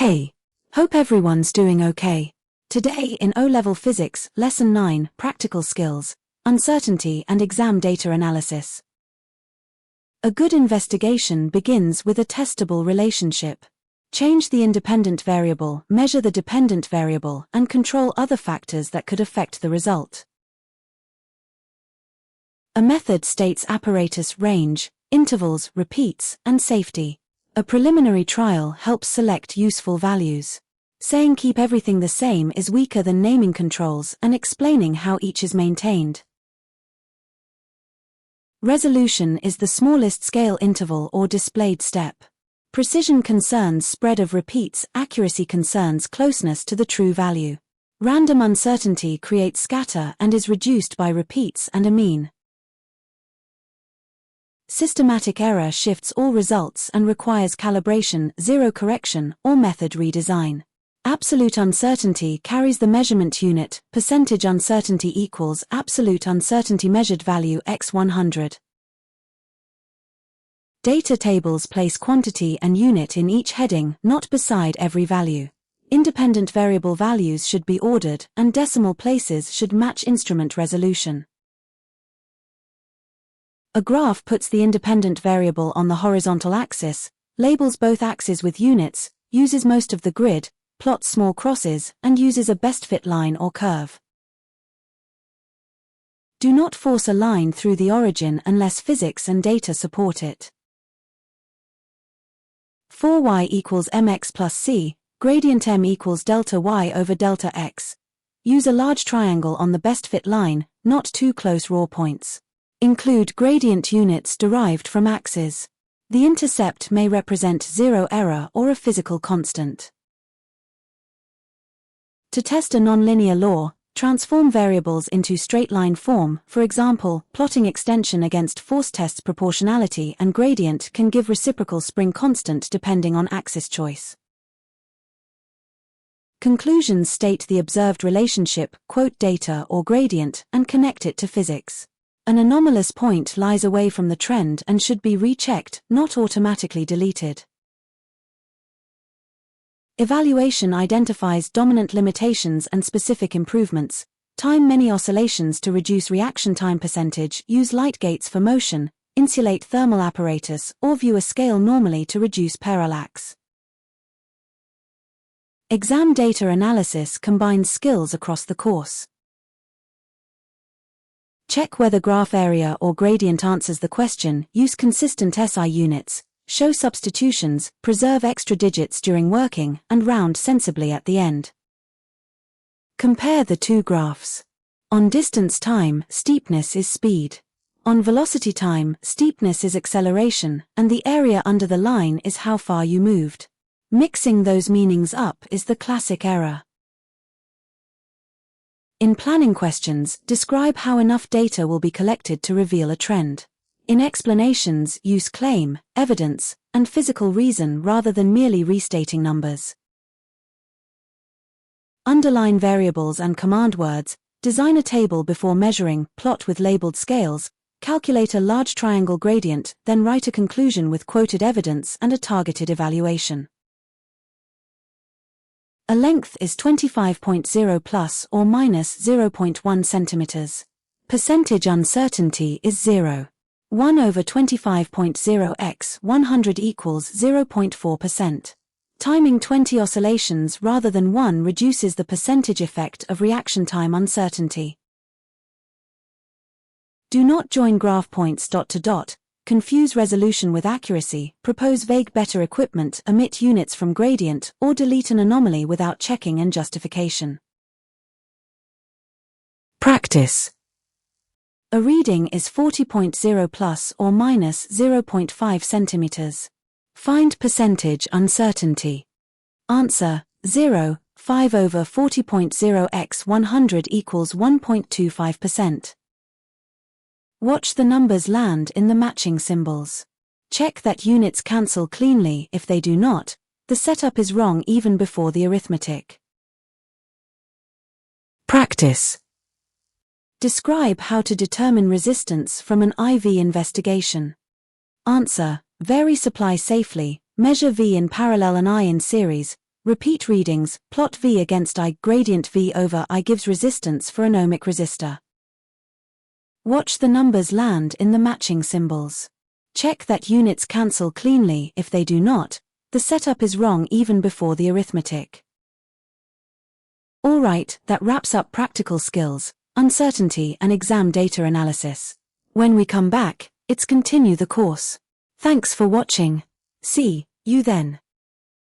Hey, hope everyone's doing okay. Today in O-Level Physics, Lesson 9, Practical Skills, Uncertainty and Exam Data Analysis. A good investigation begins with a testable relationship. Change the independent variable, measure the dependent variable, and control other factors that could affect the result. A method states apparatus range, intervals, repeats, and safety. A preliminary trial helps select useful values. Saying keep everything the same is weaker than naming controls and explaining how each is maintained. Resolution is the smallest scale interval or displayed step. Precision concerns spread of repeats, accuracy concerns closeness to the true value. Random uncertainty creates scatter and is reduced by repeats and a mean. Systematic error shifts all results and requires calibration, zero correction, or method redesign. Absolute uncertainty carries the measurement unit, percentage uncertainty equals absolute uncertainty measured value x 100. Data tables place quantity and unit in each heading, not beside every value. Independent variable values should be ordered, and decimal places should match instrument resolution. A graph puts the independent variable on the horizontal axis, labels both axes with units, uses most of the grid, plots small crosses, and uses a best fit line or curve. Do not force a line through the origin unless physics and data support it. 4y equals mx plus c, gradient m equals delta y over delta x. Use a large triangle on the best fit line, not two close raw points. Include gradient units derived from axes. The intercept may represent zero error or a physical constant. To test a nonlinear law, transform variables into straight-line form. For example, plotting extension against force tests proportionality and gradient can give reciprocal spring constant depending on axis choice. Conclusions state the observed relationship, quote data or gradient, and connect it to physics. An anomalous point lies away from the trend and should be rechecked, not automatically deleted. Evaluation identifies dominant limitations and specific improvements. Time many oscillations to reduce reaction time percentage, use light gates for motion, insulate thermal apparatus, or view a scale normally to reduce parallax. Exam data analysis combines skills across the course. Check whether graph area or gradient answers the question, use consistent SI units, show substitutions, preserve extra digits during working, and round sensibly at the end. Compare the two graphs. On distance time, steepness is speed. On velocity time, steepness is acceleration, and the area under the line is how far you moved. Mixing those meanings up is the classic error. In planning questions, describe how enough data will be collected to reveal a trend. In explanations, use claim, evidence, and physical reason rather than merely restating numbers. Underline variables and command words, design a table before measuring, plot with labeled scales, calculate a large triangle gradient, then write a conclusion with quoted evidence and a targeted evaluation. A length is 25.0 plus or minus 0.1 centimeters. Percentage uncertainty is 0. 1 over 25.0 x 100 equals 0.4%. Timing 20 oscillations rather than 1 reduces the percentage effect of reaction time uncertainty. Do not join graph points dot to dot. Confuse resolution with accuracy, propose vague better equipment, omit units from gradient, or delete an anomaly without checking and justification. Practice. A reading is 40.0 plus or minus 0.5 centimeters. Find percentage uncertainty. Answer, 0, 5 over 40.0 x 100 equals 1.25%. Watch the numbers land in the matching symbols. Check that units cancel cleanly. If they do not, the setup is wrong even before the arithmetic. Practice. Describe how to determine resistance from an IV investigation. Answer, vary supply safely, measure V in parallel and I in series, Repeat readings, plot V against I, gradient V over I gives resistance for an ohmic resistor. Watch the numbers land in the matching symbols. Check that units cancel cleanly. If they do not, the setup is wrong even before the arithmetic. Alright, that wraps up practical skills, uncertainty and exam data analysis. When we come back, it's continue the course. Thanks for watching. See you then.